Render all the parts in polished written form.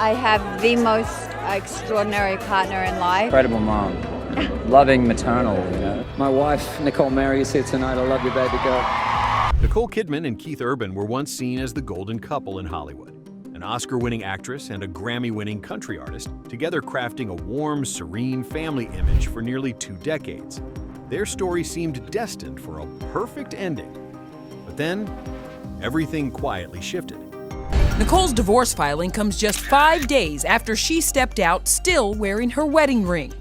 I have the most extraordinary partner in life. Incredible mom. Loving maternal, you know. My wife, Nicole Mary, is here tonight. I love you, baby girl. Nicole Kidman and Keith Urban were once seen as the golden couple in Hollywood. An Oscar-winning actress and a Grammy-winning country artist, together crafting a warm, serene family image for nearly 2 decades. Their story seemed destined for a perfect ending. But then, everything quietly shifted. Nicole's divorce filing comes just 5 days after she stepped out still wearing her wedding ring.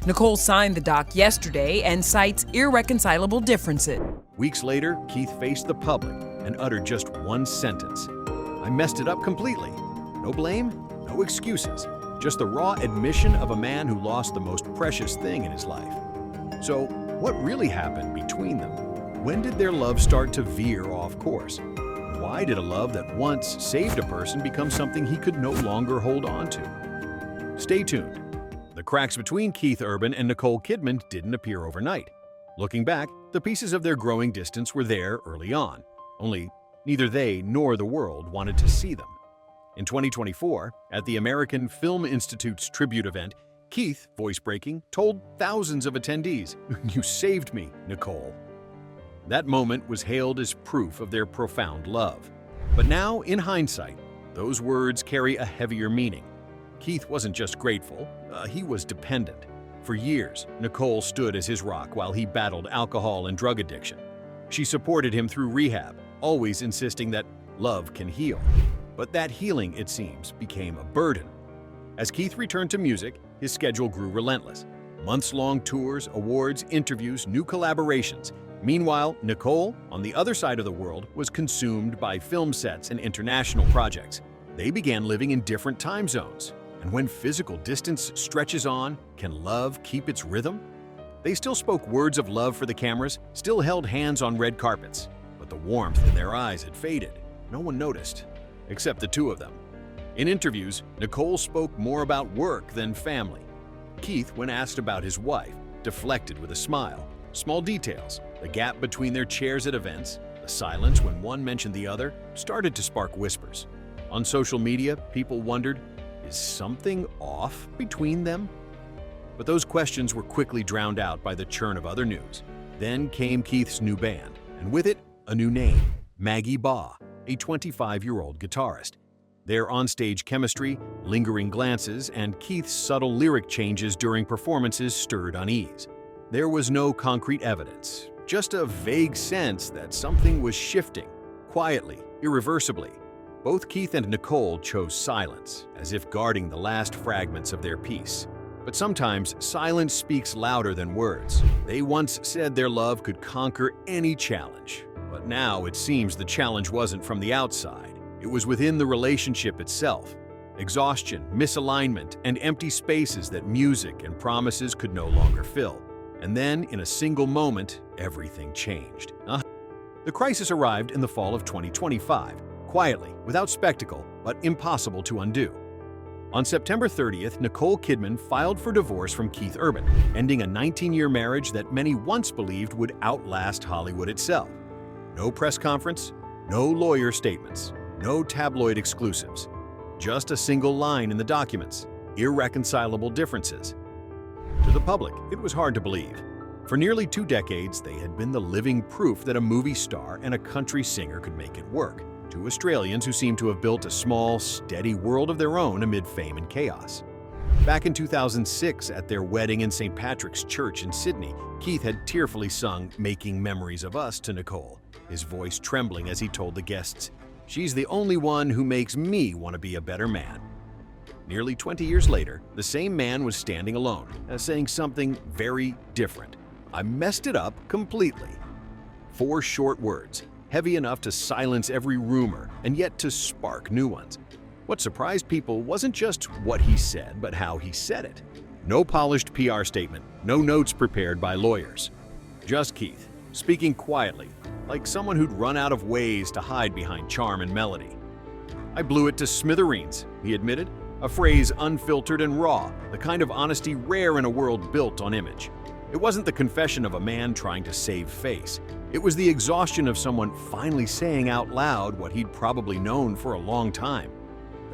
Nicole signed the doc yesterday and cites irreconcilable differences. Weeks later, Keith faced the public and uttered just one sentence. "I messed it up completely." No blame, no excuses, just the raw admission of a man who lost the most precious thing in his life. So, what really happened between them? When did their love start to veer off course? Why did a love that once saved a person become something he could no longer hold on to? Stay tuned. The cracks between Keith Urban and Nicole Kidman didn't appear overnight. Looking back, the pieces of their growing distance were there early on, only neither they nor the world wanted to see them. In 2024, at the American Film Institute's tribute event, Keith, voice-breaking, told thousands of attendees, "You saved me, Nicole." That moment was hailed as proof of their profound love. But now, in hindsight, those words carry a heavier meaning. Keith wasn't just grateful, he was dependent. For years, Nicole stood as his rock while he battled alcohol and drug addiction. She supported him through rehab, always insisting that love can heal. But that healing, it seems, became a burden. As Keith returned to music, his schedule grew relentless. Months-long tours, awards, interviews, new collaborations. Meanwhile, Nicole, on the other side of the world, was consumed by film sets and international projects. They began living in different time zones. And when physical distance stretches on, can love keep its rhythm? They still spoke words of love for the cameras, still held hands on red carpets. But the warmth in their eyes had faded. No one noticed, except the two of them. In interviews, Nicole spoke more about work than family. Keith, when asked about his wife, deflected with a smile. Small details, the gap between their chairs at events, the silence when one mentioned the other, started to spark whispers. On social media, people wondered, is something off between them? But those questions were quickly drowned out by the churn of other news. Then came Keith's new band, and with it, a new name, Maggie Baugh, a 25-year-old guitarist. Their onstage chemistry, lingering glances, and Keith's subtle lyric changes during performances stirred unease. There was no concrete evidence, just a vague sense that something was shifting, quietly, irreversibly. Both Keith and Nicole chose silence, as if guarding the last fragments of their piece. But sometimes silence speaks louder than words. They once said their love could conquer any challenge. But now it seems the challenge wasn't from the outside. It was within the relationship itself. Exhaustion, misalignment, and empty spaces that music and promises could no longer fill. And then, in a single moment, everything changed. The crisis arrived in the fall of 2025, quietly, without spectacle, but impossible to undo. On September 30th, Nicole Kidman filed for divorce from Keith Urban, ending a 19-year marriage that many once believed would outlast Hollywood itself. No press conference, no lawyer statements, no tabloid exclusives. Just a single line in the documents, irreconcilable differences. To the public, it was hard to believe. For nearly 2 decades, they had been the living proof that a movie star and a country singer could make it work. 2 Australians who seemed to have built a small, steady world of their own amid fame and chaos. Back in 2006, at their wedding in St. Patrick's Church in Sydney, Keith had tearfully sung "Making Memories of Us" to Nicole, his voice trembling as he told the guests, "She's the only one who makes me want to be a better man." Nearly 20 years later, the same man was standing alone, saying something very different. "I messed it up completely." 4 short words, heavy enough to silence every rumor and yet to spark new ones. What surprised people wasn't just what he said, but how he said it. No polished PR statement, no notes prepared by lawyers. Just Keith, speaking quietly, like someone who'd run out of ways to hide behind charm and melody. "I blew it to smithereens," he admitted, a phrase unfiltered and raw, the kind of honesty rare in a world built on image. It wasn't the confession of a man trying to save face. It was the exhaustion of someone finally saying out loud what he'd probably known for a long time.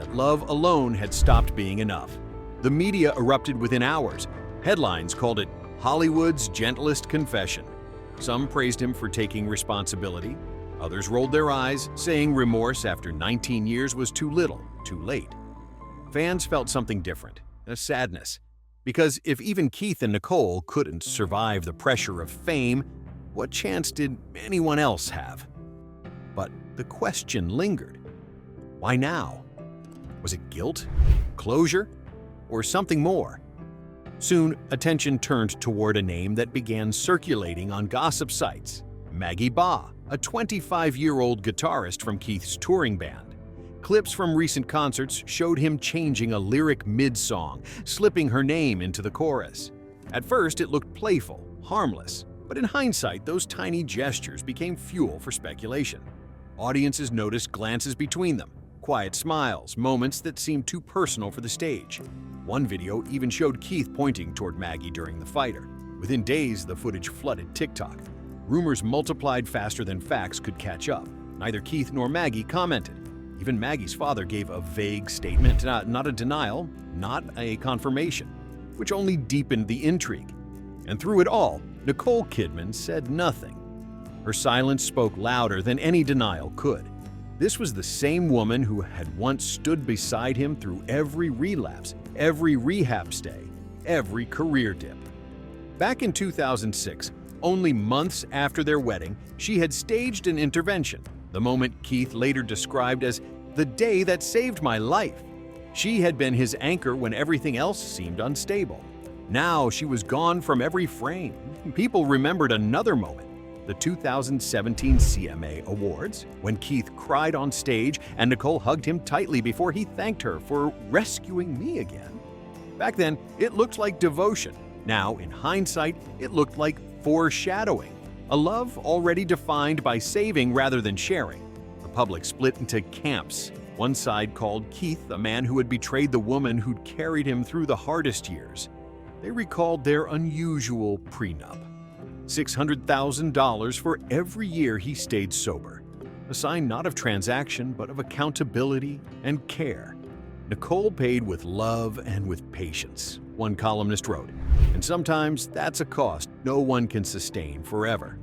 that love alone had stopped being enough. The media erupted within hours. Headlines called it Hollywood's gentlest confession. Some praised him for taking responsibility. Others rolled their eyes, saying remorse after 19 years was too little, too late. Fans felt something different, a sadness. Because if even Keith and Nicole couldn't survive the pressure of fame, what chance did anyone else have? But the question lingered. Why now? Was it guilt, closure, or something more? Soon, attention turned toward a name that began circulating on gossip sites: Maggie Ba, a 25-year-old guitarist from Keith's touring band. Clips from recent concerts showed him changing a lyric mid-song, slipping her name into the chorus. At first, it looked playful, harmless, but in hindsight, those tiny gestures became fuel for speculation. Audiences noticed glances between them, quiet smiles, moments that seemed too personal for the stage. One video even showed Keith pointing toward Maggie during the fighter. Within days, the footage flooded TikTok. Rumors multiplied faster than facts could catch up. Neither Keith nor Maggie commented. Even Maggie's father gave a vague statement, not a denial, not a confirmation, which only deepened the intrigue. And through it all, Nicole Kidman said nothing. Her silence spoke louder than any denial could. This was the same woman who had once stood beside him through every relapse, every rehab stay, every career dip. Back in 2006, only months after their wedding, she had staged an intervention, the moment Keith later described as the day that saved my life. She had been his anchor when everything else seemed unstable. Now she was gone from every frame. People remembered another moment, the 2017 CMA Awards, when Keith cried on stage and Nicole hugged him tightly before he thanked her for rescuing me again. Back then, it looked like devotion. Now, in hindsight, it looked like foreshadowing. A love already defined by saving rather than sharing. The public split into camps. One side called Keith a man who had betrayed the woman who'd carried him through the hardest years. They recalled their unusual prenup. $600,000 for every year he stayed sober. A sign not of transaction, but of accountability and care. Nicole paid with love and with patience, one columnist wrote. And sometimes that's a cost no one can sustain forever.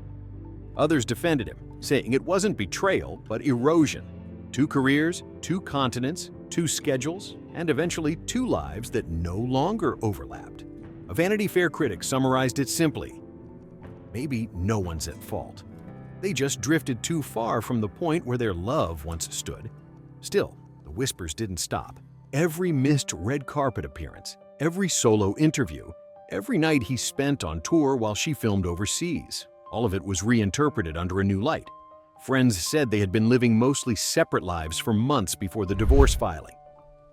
Others defended him, saying it wasn't betrayal, but erosion. 2 careers, 2 continents, 2 schedules, and eventually 2 lives that no longer overlapped. A Vanity Fair critic summarized it simply: maybe no one's at fault. They just drifted too far from the point where their love once stood. Still, the whispers didn't stop. Every missed red carpet appearance, every solo interview, every night he spent on tour while she filmed overseas, all of it was reinterpreted under a new light. Friends said they had been living mostly separate lives for months before the divorce filing.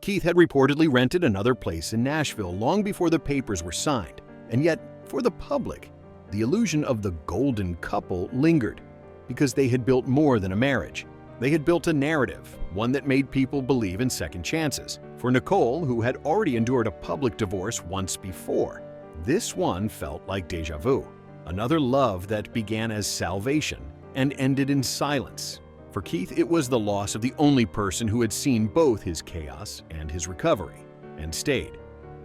Keith had reportedly rented another place in Nashville long before the papers were signed. And yet, for the public, the illusion of the golden couple lingered because they had built more than a marriage. They had built a narrative, one that made people believe in second chances. For Nicole, who had already endured a public divorce once before, this one felt like déjà vu. Another love that began as salvation and ended in silence. For Keith, it was the loss of the only person who had seen both his chaos and his recovery, and stayed.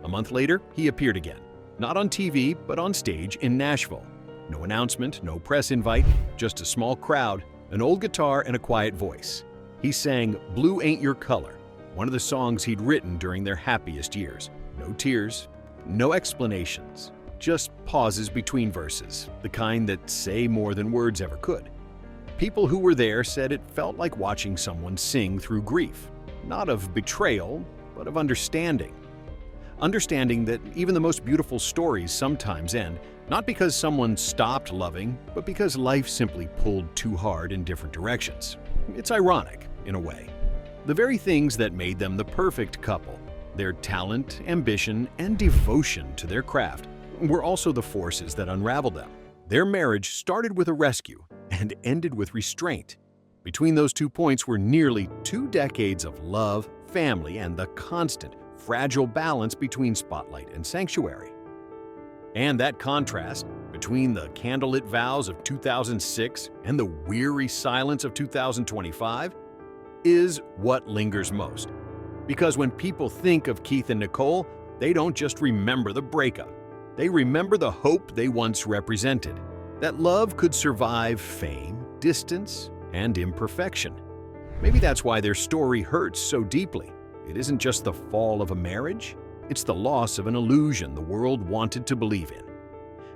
A month later, he appeared again, not on TV, but on stage in Nashville. No announcement, no press invite, just a small crowd, an old guitar, and a quiet voice. He sang "Blue Ain't Your Color," one of the songs he'd written during their happiest years. No tears, no explanations, just pauses between verses, the kind that say more than words ever could. People who were there said it felt like watching someone sing through grief, not of betrayal, but of understanding. Understanding that even the most beautiful stories sometimes end, not because someone stopped loving, but because life simply pulled too hard in different directions. It's ironic, in a way. The very things that made them the perfect couple, their talent, ambition, and devotion to their craft, were also the forces that unraveled them. Their marriage started with a rescue and ended with restraint. Between those 2 points were nearly 2 decades of love, family, and the constant, fragile balance between spotlight and sanctuary. And that contrast between the candlelit vows of 2006 and the weary silence of 2025 is what lingers most. Because when people think of Keith and Nicole, they don't just remember the breakup. They remember the hope they once represented, that love could survive fame, distance, and imperfection. Maybe that's why their story hurts so deeply. It isn't just the fall of a marriage, it's the loss of an illusion the world wanted to believe in.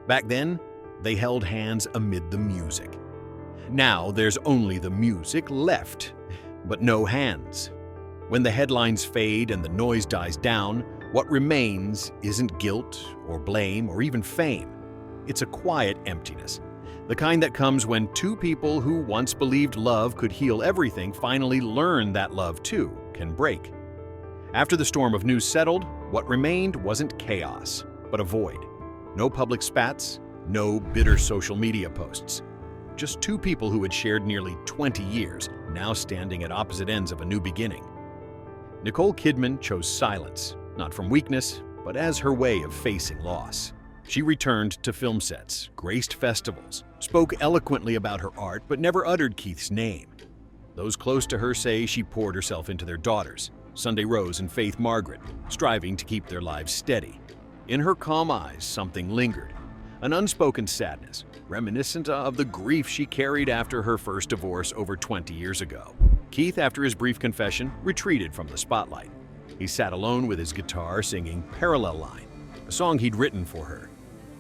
Back then, they held hands amid the music. Now there's only the music left, but no hands. When the headlines fade and the noise dies down, what remains isn't guilt or blame or even fame. It's a quiet emptiness, the kind that comes when two people who once believed love could heal everything finally learn that love too can break. After the storm of news settled, what remained wasn't chaos, but a void. No public spats, no bitter social media posts. Just two people who had shared nearly 20 years, now standing at opposite ends of a new beginning. Nicole Kidman chose silence, not from weakness, but as her way of facing loss. She returned to film sets, graced festivals, spoke eloquently about her art, but never uttered Keith's name. Those close to her say she poured herself into their daughters, Sunday Rose and Faith Margaret, striving to keep their lives steady. In her calm eyes, something lingered, an unspoken sadness, reminiscent of the grief she carried after her first divorce over 20 years ago. Keith, after his brief confession, retreated from the spotlight. He sat alone with his guitar singing Parallel Line, a song he'd written for her.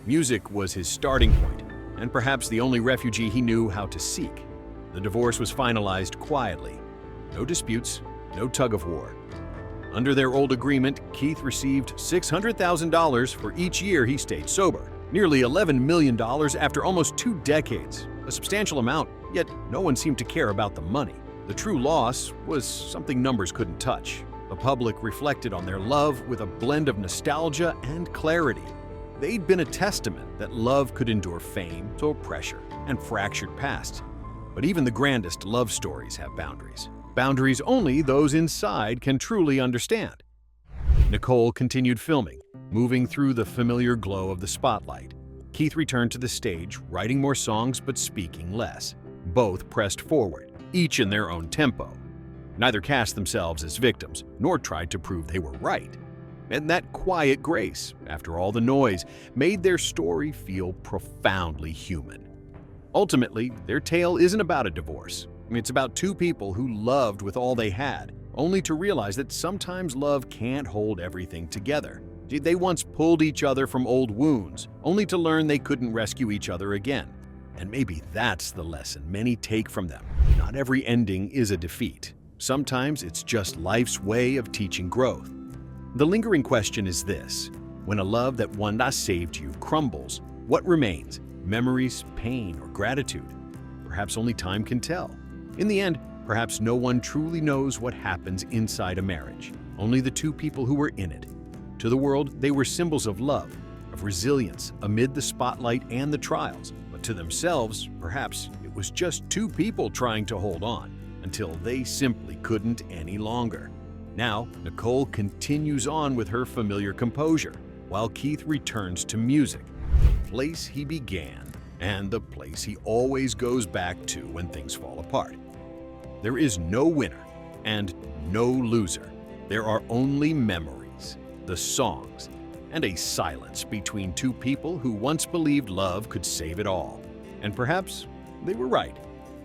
Music was his starting point, and perhaps the only refuge he knew how to seek. The divorce was finalized quietly. No disputes, no tug-of-war. Under their old agreement, Keith received $600,000 for each year he stayed sober, nearly $11 million after almost 2 decades, a substantial amount, yet no one seemed to care about the money. The true loss was something numbers couldn't touch. The public reflected on their love with a blend of nostalgia and clarity. They'd been a testament that love could endure fame, so pressure, and fractured pasts. But even the grandest love stories have boundaries. Boundaries only those inside can truly understand. Nicole continued filming, moving through the familiar glow of the spotlight. Keith returned to the stage, writing more songs but speaking less. Both pressed forward, each in their own tempo. Neither cast themselves as victims, nor tried to prove they were right. And that quiet grace, after all the noise, made their story feel profoundly human. Ultimately, their tale isn't about a divorce. It's about two people who loved with all they had, only to realize that sometimes love can't hold everything together. They once pulled each other from old wounds, only to learn they couldn't rescue each other again. And maybe that's the lesson many take from them. Not every ending is a defeat. Sometimes it's just life's way of teaching growth. The lingering question is this: when a love that once saved you crumbles, what remains? Memories, pain, or gratitude? Perhaps only time can tell. In the end, perhaps no one truly knows what happens inside a marriage, only the two people who were in it. To the world, they were symbols of love, of resilience amid the spotlight and the trials. But to themselves, perhaps it was just two people trying to hold on, until they simply couldn't any longer. Now, Nicole continues on with her familiar composure, while Keith returns to music, the place he began and the place he always goes back to when things fall apart. There is no winner and no loser. There are only memories, the songs, and a silence between two people who once believed love could save it all. And perhaps they were right.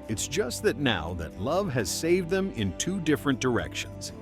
It's just that now that love has saved them in two different directions,